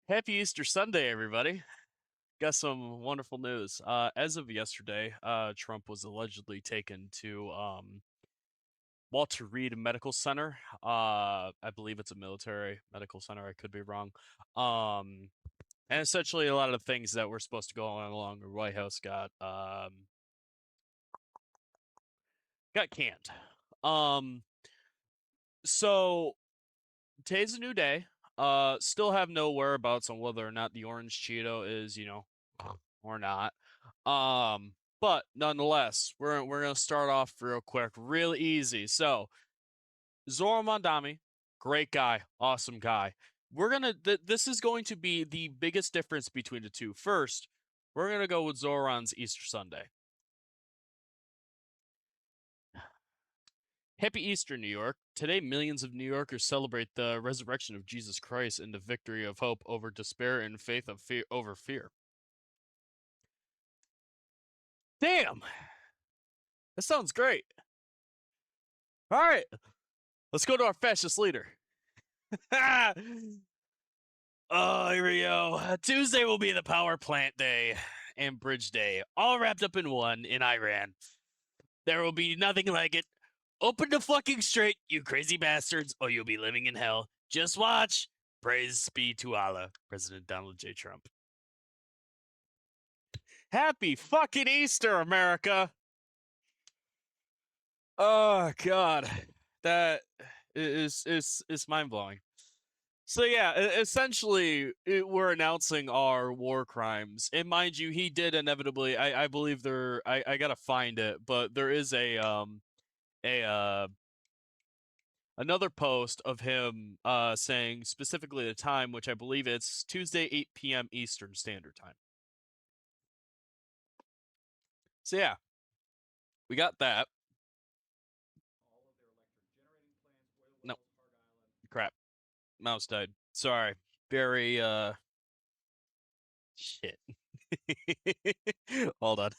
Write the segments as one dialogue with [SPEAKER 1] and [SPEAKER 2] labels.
[SPEAKER 1] Happy Easter Sunday, everybody. Got some wonderful news. As of yesterday, Trump was allegedly taken to Walter Reed Medical Center. I believe it's a military medical center. I could be wrong. And essentially, a lot of the things that were supposed to go along the White House got canned. Um, so today's a new day. Still have no whereabouts on whether or not the orange Cheeto is, or not. But nonetheless, we're gonna start off real quick, real easy. So Zora Mondami, great guy, awesome guy. This is going to be the biggest difference between the two. First, we're gonna go with Zoran's Easter Sunday. Happy Easter, New York. Today, millions of New Yorkers celebrate the resurrection of Jesus Christ and the victory of hope over despair and faith of fear over fear. Damn, that sounds great. All right, let's go to our fascist leader. Oh, here we go. Tuesday will be the power plant day and bridge day, all wrapped up in one in Iran. There will be nothing like it. Open the fucking straight, you crazy bastards, or you'll be living in hell. Just watch. Praise be to Allah, President Donald J. Trump. Happy fucking Easter, America. Oh God, that is mind blowing. So yeah, essentially, we're announcing our war crimes, and mind you, he did inevitably. I believe there. I gotta find it, but there is a another post of him saying specifically the time, which I believe it's Tuesday 8 p.m. Eastern Standard Time. So yeah, we got that. No, crap, mouse died. Sorry, very shit. Hold on.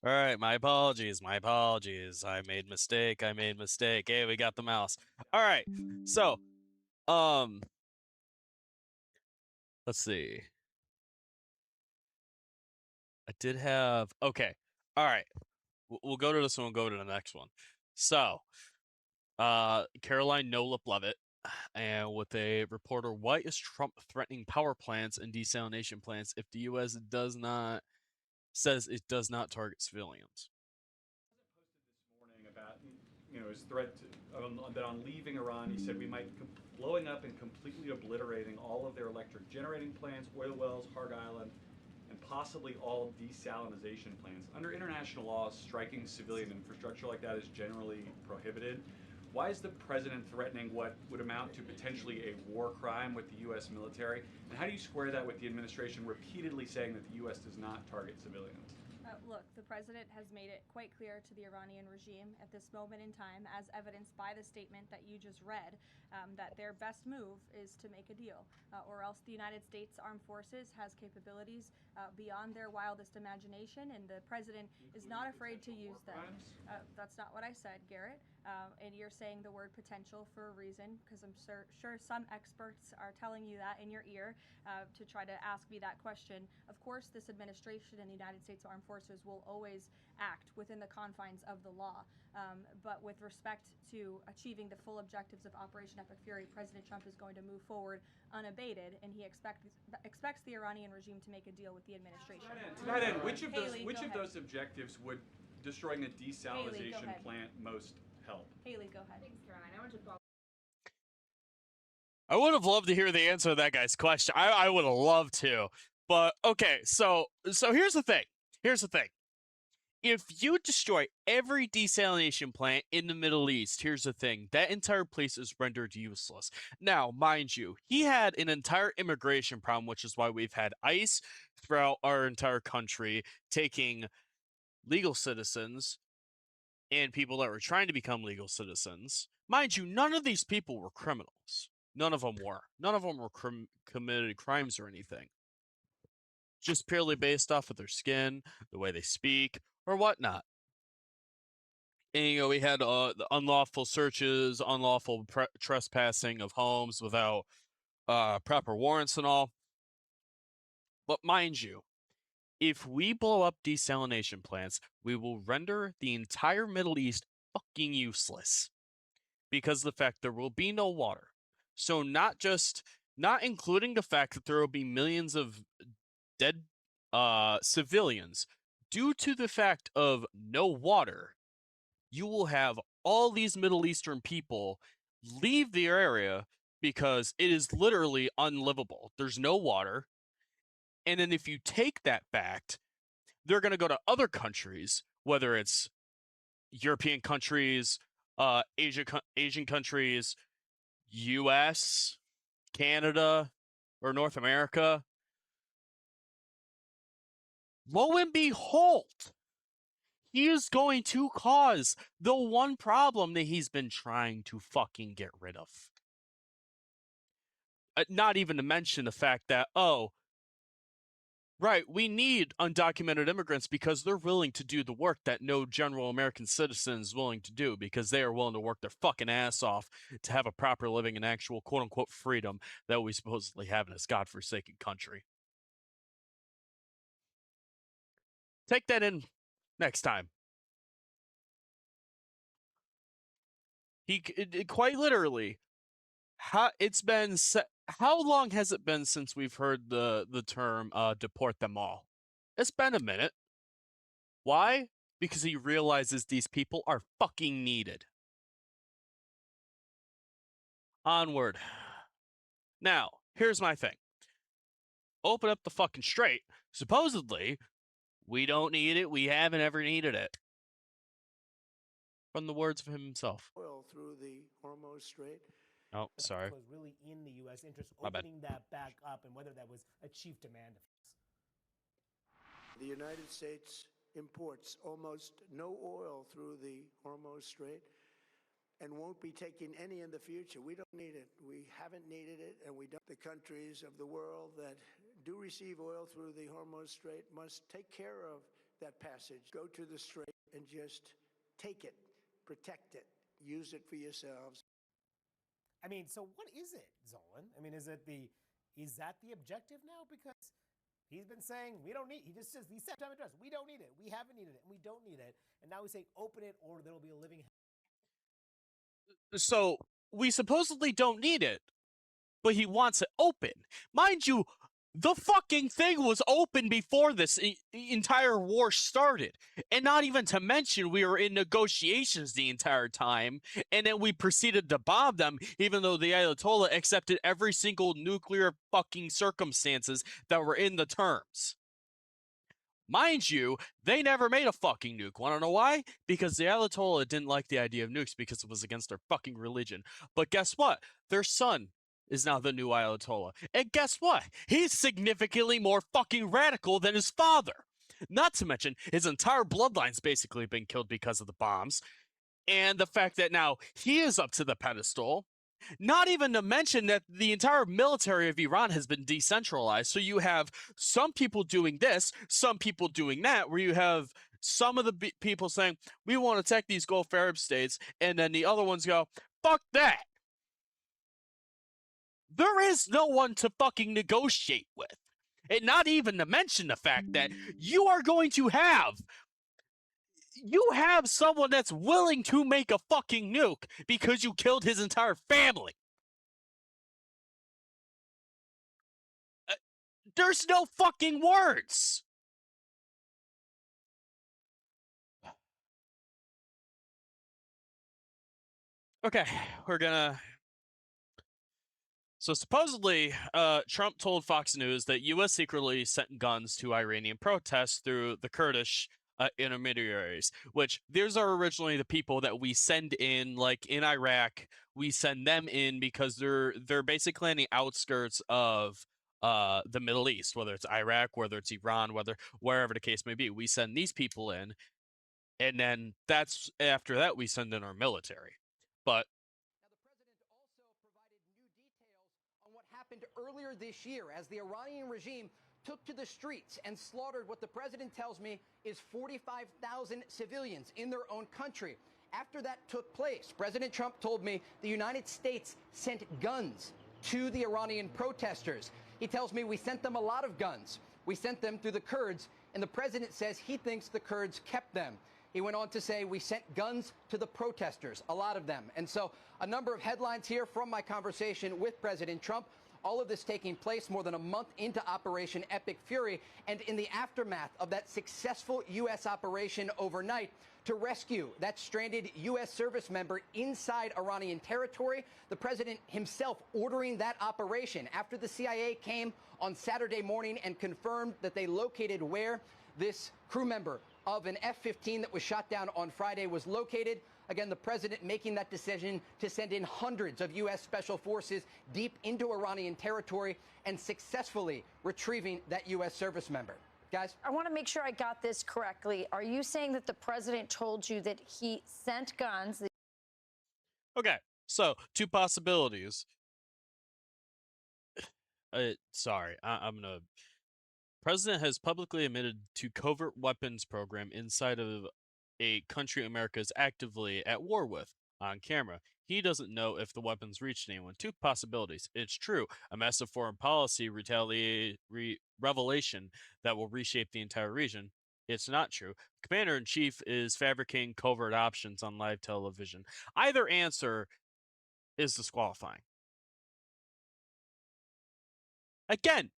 [SPEAKER 1] All right, my apologies. My apologies. I made mistake. I made mistake. Hey, we got the mouse. All right. So, um, let's see. I did have okay. All right. We'll go to this one. We'll go to the next one. So, Caroline Nolip Levitt, and with a reporter, why is Trump threatening power plants and desalination plants if the U.S. says it does not target civilians?
[SPEAKER 2] Morning about his threat that on leaving Iran, he said we might blowing up and completely obliterating all of their electric generating plants, oil wells, Harg Island, and possibly all desalinization plants. Under international law, striking civilian infrastructure like that is generally prohibited. Why is the president threatening what would amount to potentially a war crime with the U.S. military? And how do you square that with the administration repeatedly saying that the U.S. does not target civilians?
[SPEAKER 3] Look, the president has made it quite clear to the Iranian regime at this moment in time, as evidenced by the statement that you just read, that their best move is to make a deal, or else the United States Armed Forces has capabilities beyond their wildest imagination, and the president is not afraid to use them. That's not what I said, Garrett. And you're saying the word potential for a reason, because I'm sure some experts are telling you that in your ear to try to ask me that question. Of course, this administration and the United States Armed Forces will always act within the confines of the law. But with respect to achieving the full objectives of Operation Epic Fury, President Trump is going to move forward unabated, and he expects the Iranian regime to make a deal with the administration.
[SPEAKER 2] To that end, which of those objectives would destroying a desalinization plant most help?
[SPEAKER 3] Haley, go ahead.
[SPEAKER 4] Thanks, Caroline. I want to follow.
[SPEAKER 1] I would have loved to hear the answer to that guy's question. I would have loved to. But okay, so here's the thing. Here's the thing. If you destroy every desalination plant in the Middle East, here's the thing. That entire place is rendered useless. Now, mind you, he had an entire immigration problem, which is why we've had ICE throughout our entire country taking legal citizens and people that were trying to become legal citizens. Mind you, none of these people were criminals. None of them were. None of them were committed crimes or anything. Just purely based off of their skin, the way they speak, or whatnot. And, you know, we had the unlawful searches, unlawful trespassing of homes without proper warrants and all. But mind you, if we blow up desalination plants, we will render the entire Middle East fucking useless because of the fact there will be no water. So not including the fact that there will be millions of dead civilians due to the fact of no water, you will have all these Middle Eastern people leave the area because it is literally unlivable. There's no water. And then if you take that fact, they're going to go to other countries, whether it's European countries, Asian countries, US, Canada, or North America. Lo and behold, he is going to cause the one problem that he's been trying to fucking get rid of. Not even to mention the fact that, oh, right, we need undocumented immigrants because they're willing to do the work that no general American citizen is willing to do because they are willing to work their fucking ass off to have a proper living and actual quote unquote freedom that we supposedly have in this godforsaken country. Take that in next time. Quite literally, how long has it been since we've heard the term deport them all? It's been a minute. Why? Because he realizes these people are fucking needed. Onward. Now, here's my thing. Open up the fucking strait. Supposedly, we don't need it. We haven't ever needed it. From the words of him himself.
[SPEAKER 4] Oil through the Hormuz Strait.
[SPEAKER 1] Oh, sorry.
[SPEAKER 5] Was really in the U.S. interest
[SPEAKER 1] My bad.
[SPEAKER 5] opening that back up, and whether that was a chief demand of his.
[SPEAKER 4] The United States imports almost no oil through the Hormuz Strait and won't be taking any in the future. We don't need it. We haven't needed it, and we don't. The countries of the world that do receive oil through the Hormuz Strait must take care of that passage. Go to the strait and just take it, protect it, use it for yourselves.
[SPEAKER 5] I mean, so what is it, Zolan? I mean, is that the objective now? Because he's been saying we don't need. He said time address. We don't need it. We haven't needed it, and we don't need it. And now he's saying open it, or there will be a living.
[SPEAKER 1] So we supposedly don't need it, but he wants it open. Mind you, the fucking thing was open before this entire war started. And not even to mention we were in negotiations the entire time, and then we proceeded to bomb them, even though the Ayatollah accepted every single nuclear fucking circumstances that were in the terms. Mind you, they never made a fucking nuke. Want to know why? Because the Ayatollah didn't like the idea of nukes because it was against their fucking religion. But guess what? Their son is now the new Ayatollah. And guess what? He's significantly more fucking radical than his father. Not to mention, his entire bloodline's basically been killed because of the bombs. And the fact that now he is up to the pedestal. Not even to mention that the entire military of Iran has been decentralized. So you have some people doing this, some people doing that, where you have some of the people saying, we want to attack these Gulf Arab states, and then the other ones go, fuck that. There is no one to fucking negotiate with. And not even to mention the fact that you are going to have someone that's willing to make a fucking nuke because you killed his entire family. There's no fucking words. Okay, we're gonna... So supposedly, Trump told Fox News that U.S. secretly sent guns to Iranian protests through the Kurdish intermediaries, which these are originally the people that we send in, like in Iraq. We send them in because they're basically on the outskirts of the Middle East, whether it's Iraq, whether it's Iran, wherever the case may be. We send these people in, and then after that we send in our military. But
[SPEAKER 6] happened earlier this year as the Iranian regime took to the streets and slaughtered what the president tells me is 45,000 civilians in their own country. After that took place, President Trump told me the United States sent guns to the Iranian protesters. He tells me we sent them a lot of guns. We sent them through the Kurds, and the president says he thinks the Kurds kept them. He went on to say we sent guns to the protesters, a lot of them. And so a number of headlines here from my conversation with President Trump. All of this taking place more than a month into Operation Epic Fury, and in the aftermath of that successful U.S. operation overnight to rescue that stranded U.S. service member inside Iranian territory. The president himself ordering that operation after the CIA came on Saturday morning and confirmed that they located where this crew member of an F-15 that was shot down on Friday was located. Again, the president making that decision to send in hundreds of U.S. special forces deep into Iranian territory and successfully retrieving that U.S. service member. Guys?
[SPEAKER 7] I want to make sure I got this correctly. Are you saying that the president told you that he sent guns?
[SPEAKER 1] Okay, so two possibilities. Sorry, I'm gonna. President has publicly admitted to covert weapons program inside of a country America is actively at war with on camera. He doesn't know if the weapons reached anyone. Two possibilities. It's true, a massive foreign policy revelation that will reshape the entire region. It's not true. Commander-in-Chief is fabricating covert options on live television. Either answer is disqualifying. Again,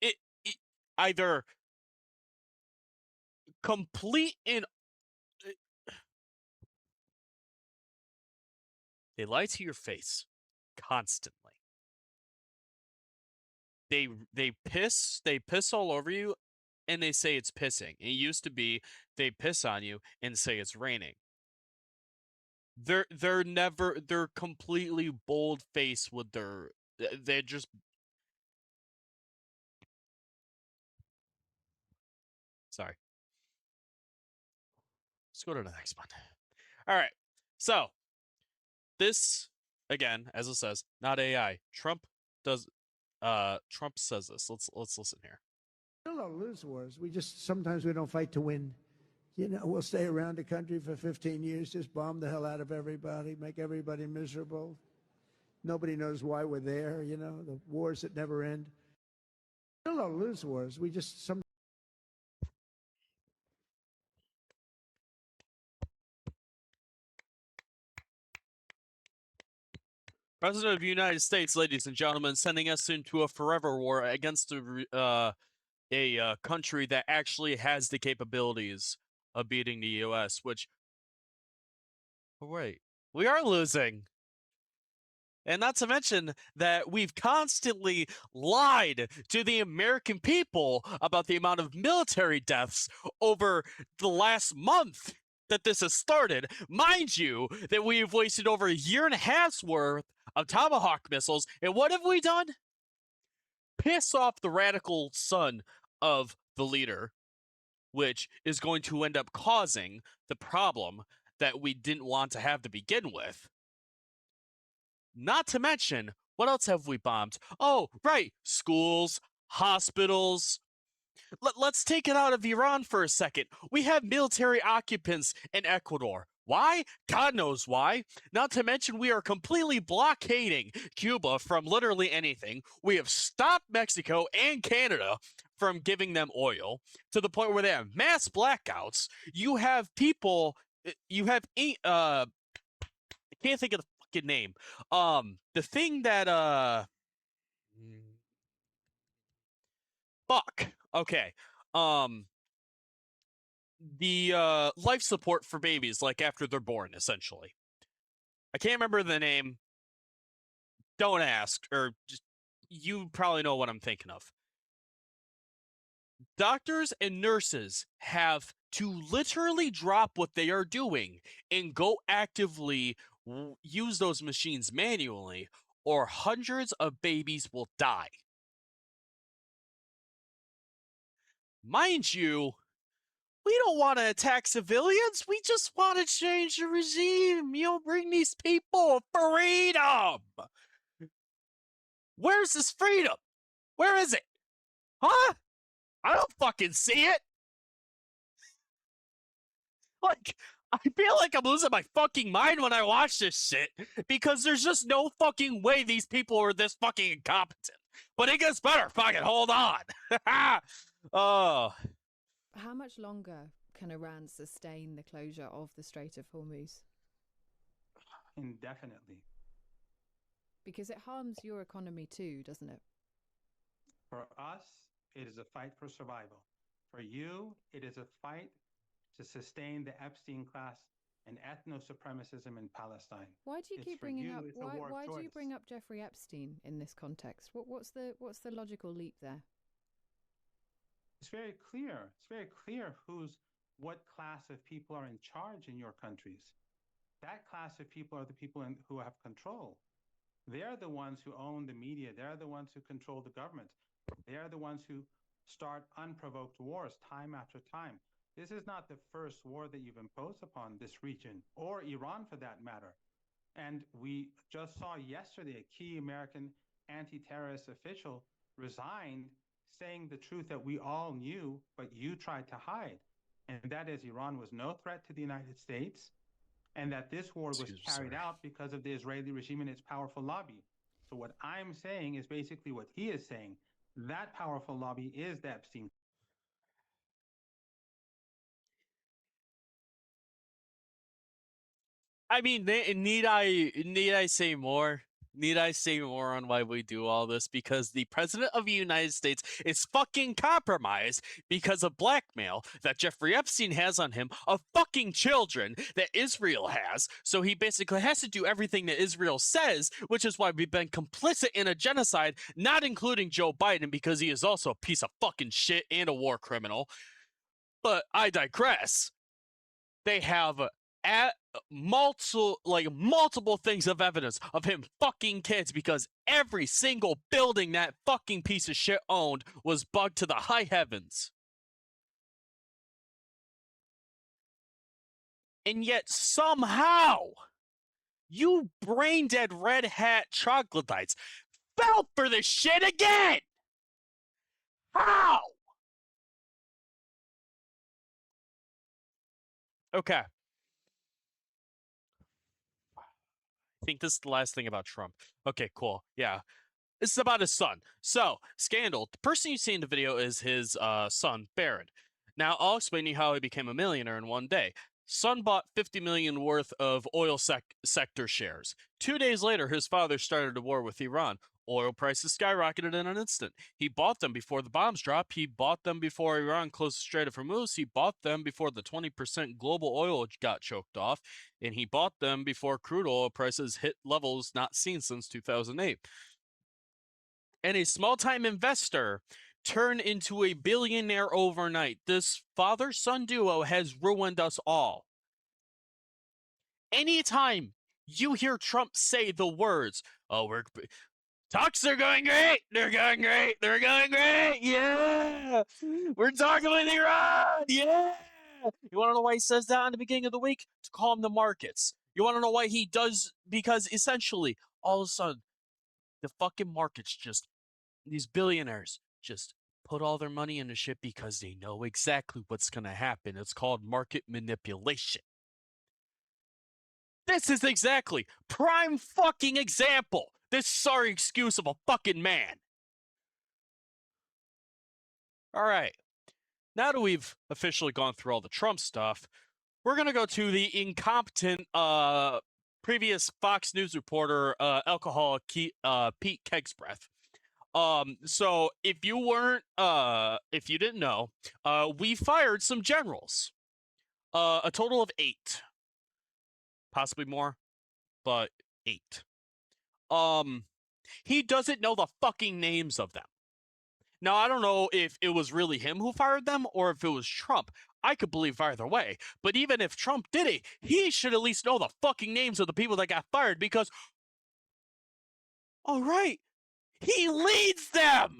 [SPEAKER 1] it either complete and they lie to your face constantly. They piss all over you and they say it's pissing. It used to be they piss on you and say it's raining. They're completely bold faced with they're just sorry. Let's go to the next one. All right. So this again, as it says, not AI. Trump says this. Let's listen here.
[SPEAKER 4] We don't lose wars. Sometimes we don't fight to win. You know, we'll stay around the country for 15 years, just bomb the hell out of everybody, make everybody miserable. Nobody knows why we're there, you know, the wars that never end. We don't lose wars.
[SPEAKER 1] President of the United States, ladies and gentlemen, sending us into a forever war against a country that actually has the capabilities of beating the U.S., which, oh, wait, we are losing. And not to mention that we've constantly lied to the American people about the amount of military deaths over the last month that this has started. Mind you, that we've wasted over a year and a half's worth of Tomahawk missiles. And what have we done? Piss off the radical son of the leader, which is going to end up causing the problem that we didn't want to have to begin with. Not to mention, what else have we bombed? Oh, right, schools, hospitals. Let's take it out of Iran for a second. We have military occupants in Ecuador. Why? God knows why. Not to mention we are completely blockading Cuba from literally anything. We have stopped Mexico and Canada from giving them oil to the point where they have mass blackouts. You have people, you have, I can't think of the fucking name. The thing that, fuck. Okay. The life support for babies, like after they're born, essentially. I can't remember the name. Don't ask, or just, you probably know what I'm thinking of. Doctors and nurses have to literally drop what they are doing and go actively use those machines manually, or hundreds of babies will die. Mind you, we don't want to attack civilians. We just want to change the regime. You know, bring these people freedom. Where's this freedom? Where is it? Huh? I don't fucking see it. Like, I feel like I'm losing my fucking mind when I watch this shit because there's just no fucking way these people are this fucking incompetent. But it gets better. Fucking hold on. Oh.
[SPEAKER 8] How much longer can Iran sustain the closure of the Strait of Hormuz?
[SPEAKER 9] Indefinitely.
[SPEAKER 8] Because it harms your economy too, doesn't it?
[SPEAKER 9] For us, it is a fight for survival. For you, it is a fight to sustain the Epstein class and ethno-supremacism in Palestine.
[SPEAKER 8] Why do you
[SPEAKER 9] It's
[SPEAKER 8] keep
[SPEAKER 9] for
[SPEAKER 8] bringing
[SPEAKER 9] you,
[SPEAKER 8] up
[SPEAKER 9] it's a war of
[SPEAKER 8] why do you
[SPEAKER 9] choice.
[SPEAKER 8] bring up Jeffrey Epstein in this context? What's the logical leap there?
[SPEAKER 9] It's very clear. It's very clear what class of people are in charge in your countries. That class of people are the people who have control. They're the ones who own the media. They're the ones who control the government. They're the ones who start unprovoked wars time after time. This is not the first war that you've imposed upon this region, or Iran for that matter. And we just saw yesterday a key American anti-terrorist official resigned, saying the truth that we all knew, but you tried to hide. And that is Iran was no threat to the United States, and that this war was carried out because of the Israeli regime and its powerful lobby. So what I'm saying is basically what he is saying. That powerful lobby is the Epstein.
[SPEAKER 1] I mean, need I say more? Need I say more on why we do all this? Because the president of the United States is fucking compromised because of blackmail that Jeffrey Epstein has on him of fucking children that Israel has. So he basically has to do everything that Israel says, which is why we've been complicit in a genocide, not including Joe Biden, because he is also a piece of fucking shit and a war criminal. But I digress. They have multiple things of evidence of him fucking kids because every single building that fucking piece of shit owned was bugged to the high heavens. And yet somehow you brain dead red hat troglodytes fell for this shit again. How? Okay. I think this is the last thing about Trump. Okay, cool. Yeah. This is about his son. So, scandal. The person you see in the video is his son, Barron. Now, I'll explain to you how he became a millionaire in one day. Son bought $50 million worth of oil sector shares. 2 days later, his father started a war with Iran. Oil prices skyrocketed in an instant. He bought them before the bombs dropped. He bought them before Iran closed the Strait of Hormuz. He bought them before the 20% global oil got choked off. And he bought them before crude oil prices hit levels not seen since 2008. And a small-time investor turned into a billionaire overnight. This father-son duo has ruined us all. Anytime you hear Trump say the words, "Oh, talks are going great. They're going great. They're going great. Yeah. We're talking with Iran. Yeah." You want to know why he says that in the beginning of the week? To calm the markets. You want to know why he does? Because essentially, all of a sudden, the fucking markets these billionaires just put all their money into shit because they know exactly what's going to happen. It's called market manipulation. This is exactly prime fucking example. This sorry excuse of a fucking man. All right. Now that we've officially gone through all the Trump stuff, we're going to go to the incompetent previous Fox News reporter, alcoholic Pete Kegsbreath. So if you didn't know, we fired some generals, a total of 8, possibly more, but 8. He doesn't know the fucking names of them. Now, I don't know if it was really him who fired them or if it was Trump. I could believe either way. But even if Trump did it, he should at least know the fucking names of the people that got fired because, all right, he leads them.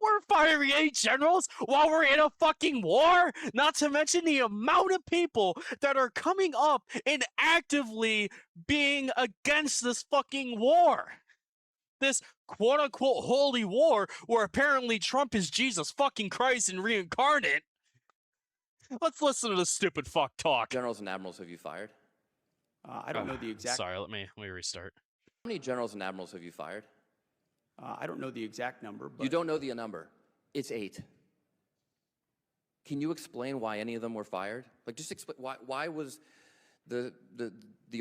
[SPEAKER 1] We're firing 8 generals while we're in a fucking war? Not to mention the amount of people that are coming up and actively being against this fucking war. This quote-unquote holy war where apparently Trump is Jesus fucking Christ and reincarnate. Let's listen to this stupid fuck talk.
[SPEAKER 10] Generals and admirals have you fired?
[SPEAKER 11] I don't know the exact.
[SPEAKER 1] Sorry, let me restart.
[SPEAKER 10] How many generals and admirals have you fired?
[SPEAKER 11] I don't know the exact number, but
[SPEAKER 10] You don't know the number. It's 8. Can you explain why any of them were fired? Like, just explain why was the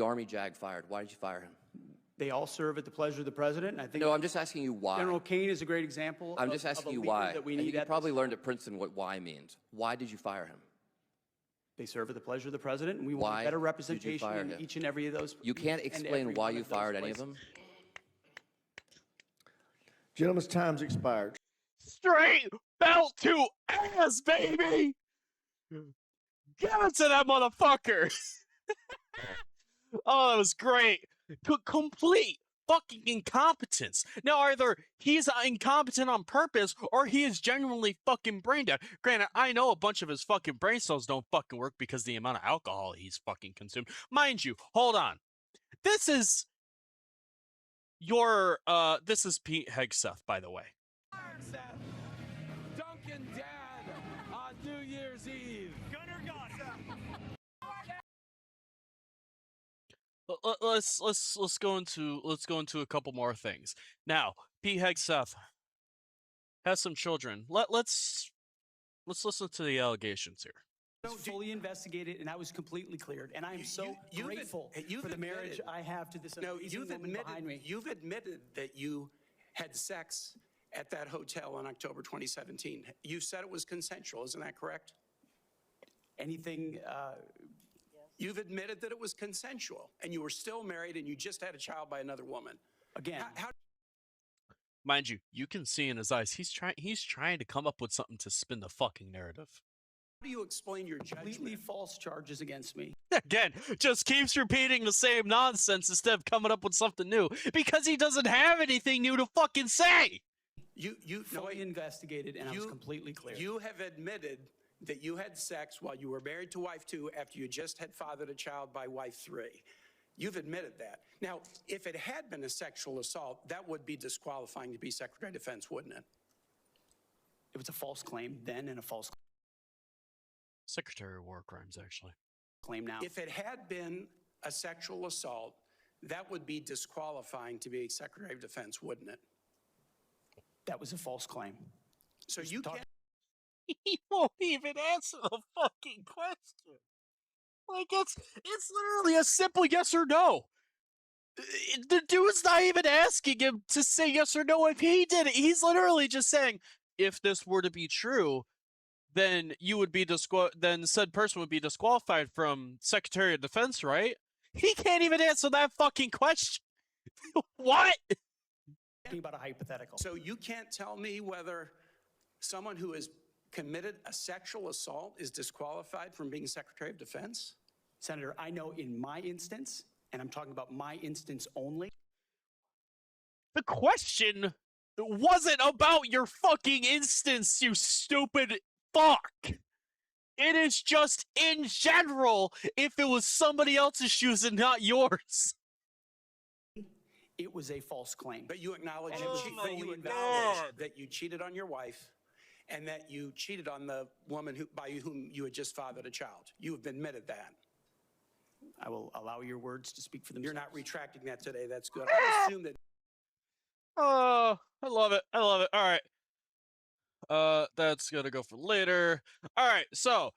[SPEAKER 10] Army JAG fired? Why did you fire him?
[SPEAKER 11] they all serve at the pleasure of the president. And I think
[SPEAKER 10] No, I'm just asking you why.
[SPEAKER 11] General Kane is a great example.
[SPEAKER 10] I'm just asking you
[SPEAKER 11] leader
[SPEAKER 10] why.
[SPEAKER 11] that we
[SPEAKER 10] And
[SPEAKER 11] need
[SPEAKER 10] you
[SPEAKER 11] at
[SPEAKER 10] probably
[SPEAKER 11] this
[SPEAKER 10] learned
[SPEAKER 11] time.
[SPEAKER 10] at Princeton what why means. Why did you fire him?
[SPEAKER 11] They serve at the pleasure of the president, and we
[SPEAKER 10] Why
[SPEAKER 11] want better
[SPEAKER 10] did you
[SPEAKER 11] representation
[SPEAKER 10] fire
[SPEAKER 11] in
[SPEAKER 10] him?
[SPEAKER 11] each and every of those.
[SPEAKER 10] You can't
[SPEAKER 11] each and
[SPEAKER 10] explain
[SPEAKER 11] every
[SPEAKER 10] why
[SPEAKER 11] one
[SPEAKER 10] you
[SPEAKER 11] of those
[SPEAKER 10] fired any of
[SPEAKER 11] places.
[SPEAKER 10] them?
[SPEAKER 4] Gentlemen's time's expired.
[SPEAKER 1] Straight belt to ass, baby! Give it to that motherfucker! Oh, that was great. Complete fucking incompetence. Now, either he's incompetent on purpose or he is genuinely fucking brain dead. Granted, I know a bunch of his fucking brain cells don't fucking work because of the amount of alcohol he's fucking consumed. Mind you, hold on. This is this is Pete Hegseth, by the way.
[SPEAKER 12] Duncan Dad on New Year's Eve. Gunner got
[SPEAKER 1] Let's go into a couple more things. Now, Pete Hegseth has some children. Let's listen to the allegations here.
[SPEAKER 11] Fully investigated, and I was completely cleared. And I am so grateful for the marriage I have to this amazing woman behind me.
[SPEAKER 13] You've admitted that you had sex at that hotel in October 2017. You said it was consensual, isn't that correct?
[SPEAKER 11] Anything,
[SPEAKER 13] You've admitted that it was consensual, and you were still married, and you just had a child by another woman.
[SPEAKER 11] again,
[SPEAKER 13] How
[SPEAKER 1] Mind you, you can see in his eyes he's trying to come up with something to spin the fucking narrative.
[SPEAKER 13] do you explain your
[SPEAKER 11] completely
[SPEAKER 13] judgment?
[SPEAKER 11] false charges against me.
[SPEAKER 1] Again, just keeps repeating the same nonsense instead of coming up with something new because he doesn't have anything new to fucking say.
[SPEAKER 13] You
[SPEAKER 11] Fully investigated, and I was completely cleared.
[SPEAKER 13] You have admitted that you had sex while you were married to wife 2 after you just had fathered a child by wife 3. You've admitted that. Now, if it had been a sexual assault, that would be disqualifying to be Secretary of Defense, wouldn't it?
[SPEAKER 11] It was a false claim then and a false
[SPEAKER 1] Secretary of War Crimes, actually.
[SPEAKER 11] claim now.
[SPEAKER 13] If it had been a sexual assault, that would be disqualifying to be Secretary of Defense, wouldn't it?
[SPEAKER 11] That was a false claim.
[SPEAKER 13] So you can't.
[SPEAKER 1] He won't even answer the fucking question. Like, it's literally a simple yes or no. The dude's not even asking him to say yes or no if he did it. He's literally just saying, if this were to be true, then you would be then said person would be disqualified from Secretary of Defense, right? He can't even answer that fucking question. What?
[SPEAKER 11] Talking about a hypothetical.
[SPEAKER 13] So you can't tell me whether someone who has committed a sexual assault is disqualified from being Secretary of Defense?
[SPEAKER 11] Senator, I know in my instance, and I'm talking about my instance only.
[SPEAKER 1] The question wasn't about your fucking instance, you stupid fuck. It is just in general if it was somebody else's shoes and not yours.
[SPEAKER 11] It was a false claim.
[SPEAKER 13] But you acknowledge, that you cheated on your wife and that you cheated on the woman by whom you had just fathered a child. You have admitted that.
[SPEAKER 11] I will allow your words to speak for themselves.
[SPEAKER 13] You're not retracting that today. That's good. I assume that.
[SPEAKER 1] Oh, I love it. I love it. All right. That's gonna go for later. All right, so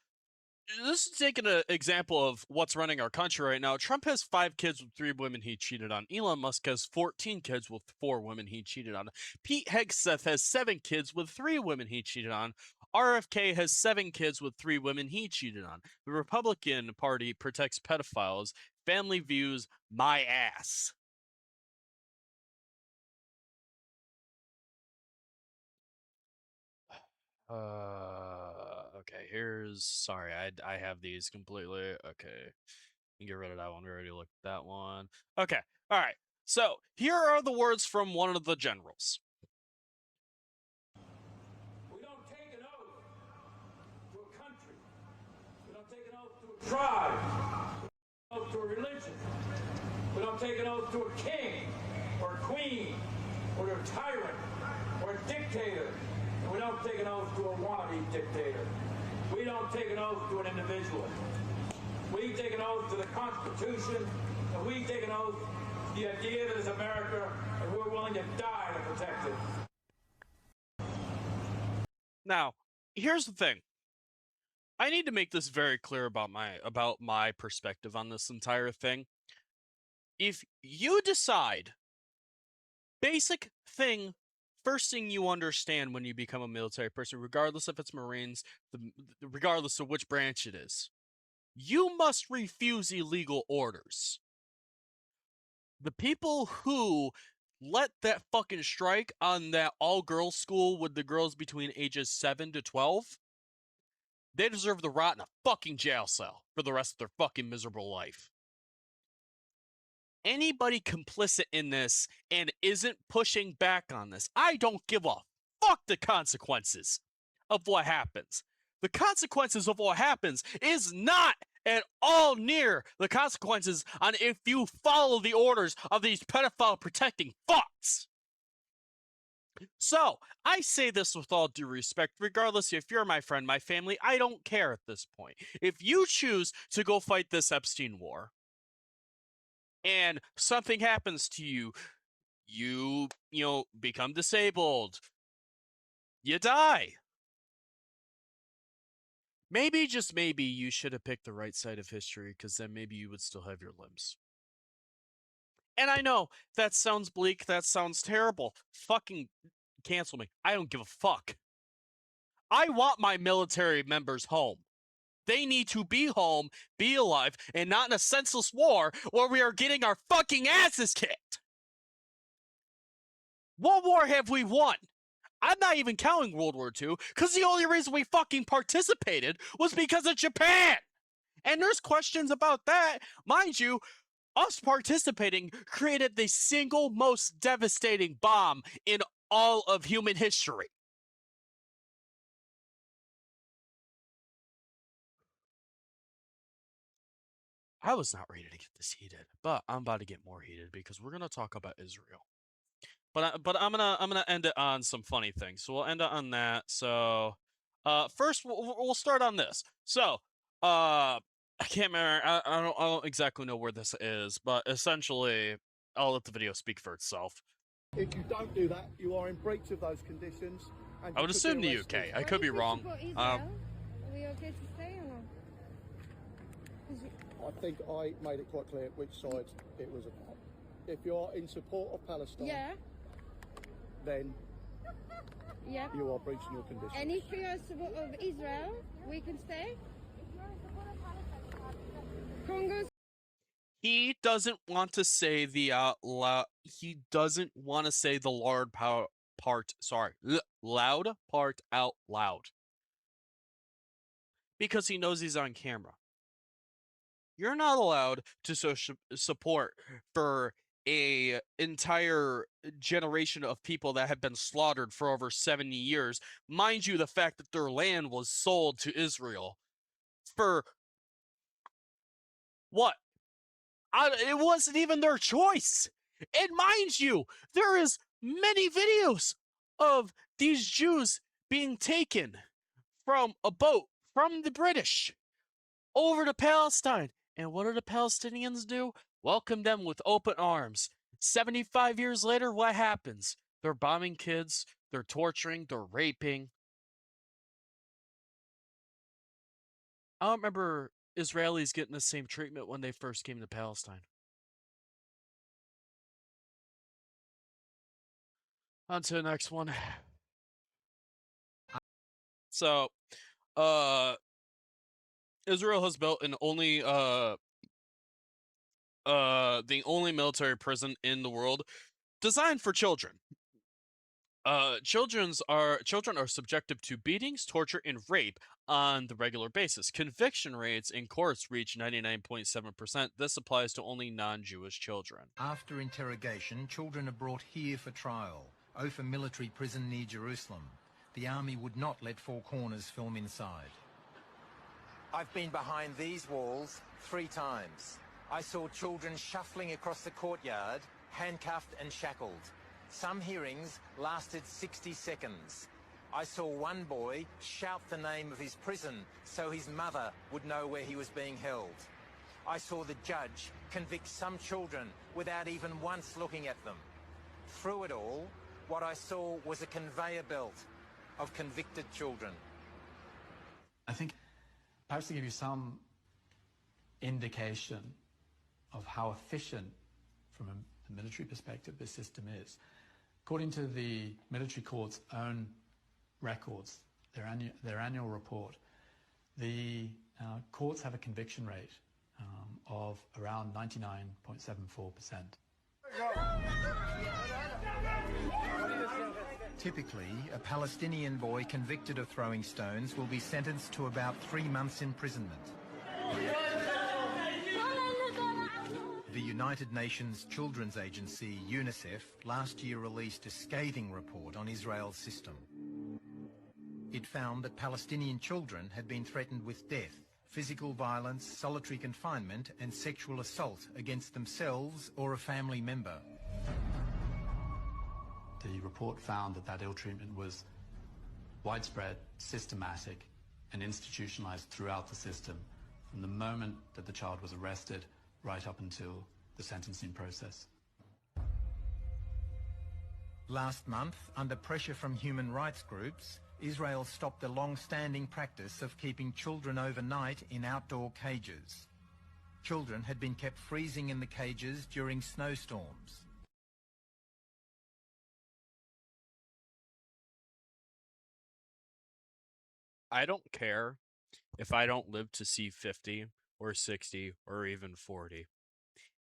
[SPEAKER 1] this is taking an example of what's running our country right now. Trump has 5 kids with 3 women he cheated on. Elon Musk has 14 kids with 4 women he cheated on. Pete Hegseth has 7 kids with 3 women he cheated on. RFK has 7 kids with 3 women he cheated on. The Republican Party protects pedophiles. Family views my ass. Okay, sorry, I have these completely. Okay, you get rid of that one. We already looked at that one. Okay, all right. So here are the words from one of the generals.
[SPEAKER 12] We don't take an oath to a country. We don't take an oath to a tribe. We don't take an oath to a religion. We don't take an oath to a king or a queen or to a tyrant or a dictator. And we don't take an oath to a wannabe dictator. We don't take an oath to an individual. We take an oath to the Constitution, and we take an oath to the idea that is America, and we're willing to die to protect it.
[SPEAKER 1] Now, here's the thing. I need to make this very clear about my perspective on this entire thing. If you decide, basic thing, first thing you understand when you become a military person, regardless if it's Marines, regardless of which branch it is, you must refuse illegal orders. The people who let that fucking strike on that all-girls school with the girls between ages 7 to 12, they deserve to rot in a fucking jail cell for the rest of their fucking miserable life. Anybody complicit in this and isn't pushing back on this, I don't give a fuck the consequences of what happens. The consequences of what happens is not at all near the consequences on if you follow the orders of these pedophile protecting fucks. So, I say this with all due respect, regardless if you're my friend, my family, I don't care at this point. If you choose to go fight this Epstein war, and something happens to you, you become disabled, you die. Maybe, just maybe, you should have picked the right side of history, because then maybe you would still have your limbs. And I know, that sounds bleak, that sounds terrible. Fucking cancel me. I don't give a fuck. I want my military members home. They need to be home, be alive, and not in a senseless war where we are getting our fucking asses kicked. What war have we won? I'm not even counting World War II, because the only reason we fucking participated was because of Japan. And there's questions about that. Mind you, us participating created the single most devastating bomb in all of human history. I was not ready to get this heated, but I'm about to get more heated because we're gonna talk about Israel. But I'm gonna end it on some funny things. So we'll end it on that. So, first we'll start on this. So, I can't remember. I don't exactly know where this is, but essentially, I'll let the video speak for itself.
[SPEAKER 14] If you don't do that, you are in breach of those conditions. And
[SPEAKER 1] I would assume the UK. I could be wrong.
[SPEAKER 15] Are we okay to stay or not?
[SPEAKER 14] I think I made it quite clear which side it was about. If you are in support of Palestine,
[SPEAKER 15] yeah,
[SPEAKER 14] then
[SPEAKER 15] yeah,
[SPEAKER 14] you are breaching your conditions.
[SPEAKER 15] And if you are in support of Israel, we can stay. Congo.
[SPEAKER 1] He doesn't want to say the he doesn't want to say the loud part. Sorry, loud part out loud, because he knows he's on camera. You're not allowed to show support for a entire generation of people that have been slaughtered for over 70 years. Mind you, the fact that their land was sold to Israel for what? It wasn't even their choice. And mind you, there is many videos of these Jews being taken from a boat from the British over to Palestine. And what do the Palestinians do? Welcome them with open arms. 75 years later, what happens? They're bombing kids, they're torturing, they're raping. I don't remember Israelis getting the same treatment when they first came to Palestine. On to the next one. So, Israel has built the only military prison in the world designed for children. Children are subjected to beatings, torture, and rape on the regular basis. Conviction rates in courts reach 99.7%. This applies to only non-Jewish children.
[SPEAKER 16] After interrogation, children are brought here for trial. Ophir military prison near Jerusalem. The army would not let Four Corners film inside.
[SPEAKER 17] I've been behind these walls 3 times. I saw children shuffling across the courtyard, handcuffed and shackled. Some hearings lasted 60 seconds. I saw one boy shout the name of his prison so his mother would know where he was being held. I saw the judge convict some children without even once looking at them. Through it all, what I saw was a conveyor belt of convicted children.
[SPEAKER 18] I think perhaps to give you some indication of how efficient from a military perspective this system is. According to the military court's own records, their annual report, the courts have a conviction rate of around 99.74%.
[SPEAKER 16] Typically, a Palestinian boy convicted of throwing stones will be sentenced to about 3 months imprisonment. The United Nations Children's Agency, UNICEF, last year released a scathing report on Israel's system. It found that Palestinian children had been threatened with death, physical violence, solitary confinement, and sexual assault against themselves or a family member.
[SPEAKER 18] The report found that ill treatment was widespread, systematic, and institutionalized throughout the system, from the moment that the child was arrested right up until the sentencing process.
[SPEAKER 16] Last month, under pressure from human rights groups, Israel stopped the long-standing practice of keeping children overnight in outdoor cages. Children had been kept freezing in the cages during snowstorms.
[SPEAKER 1] I don't care if I don't live to see 50 or 60 or even 40.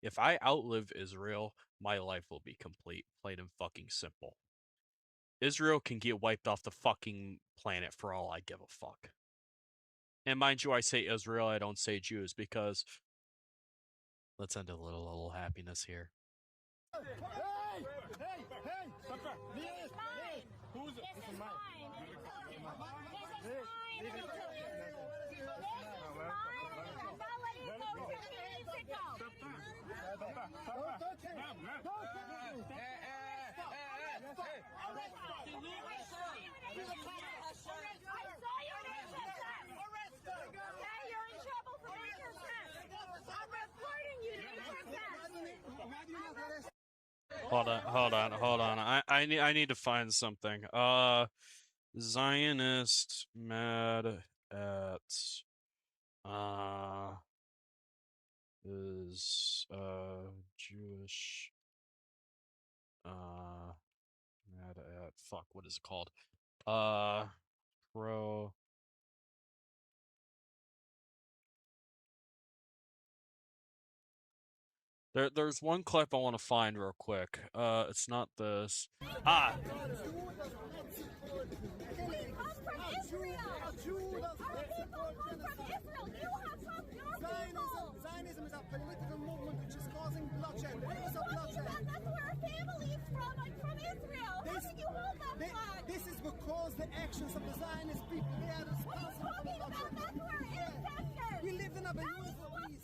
[SPEAKER 1] If I outlive Israel, my life will be complete, plain and fucking simple. Israel can get wiped off the fucking planet for all I give a fuck. And mind you, I say Israel, I don't say Jews, because let's end a little happiness here. Hold on. I need to find something. Zionist mad at is Jewish mad at fuck, what is it called? Pro There's one clip I want to find real quick. It's not this.
[SPEAKER 19] Zionism is a political movement which is causing bloodshed. What is a bloodshed? That's where our family is from. I'm from Israel. How can you hold that flag? This is because the actions of the Zionist people, they are responsible for the bloodshed. That's where ancestors. We lived in a beautiful peace.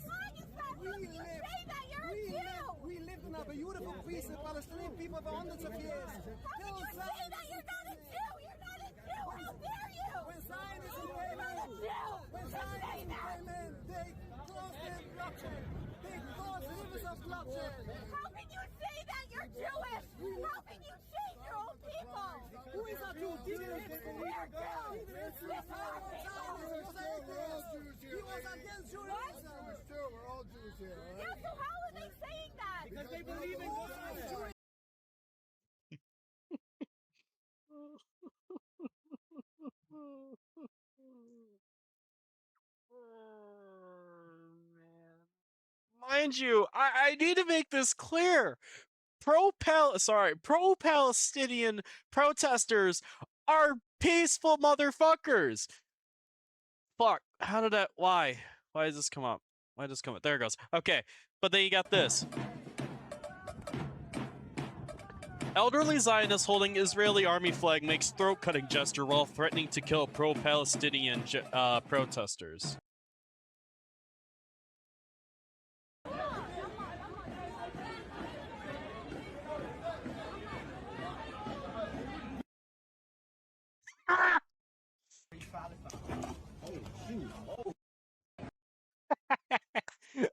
[SPEAKER 19] We lived in a beautiful peace with Palestinian people for hundreds of years. How can you say that you're not a Jew? You're not a Jew. How dare you? When Zionism came in, they caused their bloodshed. They caused rivers of bloodshed. How can you say that you're Jewish? How can you change your own people? Who is a Jew? We're Jews. This is our people. He was against Judaism. We're all Jews here. Yeah, so how are they saying that? Because they believe in God.
[SPEAKER 1] Mind you, I need to make this clear. Pro-Palestinian protesters are peaceful motherfuckers. Fuck, how did that, why does this come up? Why does this come up? There it goes. Okay, but then you got this. Elderly Zionist holding Israeli army flag makes throat-cutting gesture while threatening to kill pro-Palestinian protesters.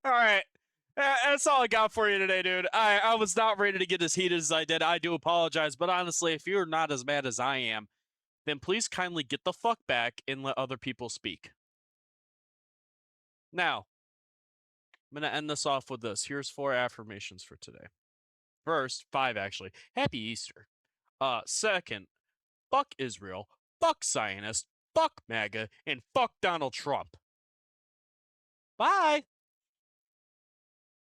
[SPEAKER 1] All right. That's all I got for you today, dude. I was not ready to get as heated as I did. I do apologize. But honestly, if you're not as mad as I am, then please kindly get the fuck back and let other people speak. Now, I'm going to end this off with this. Here's 4 affirmations for today. First, 5 actually. Happy Easter. Second, fuck Israel, fuck Zionists, fuck MAGA, and fuck Donald Trump. Bye.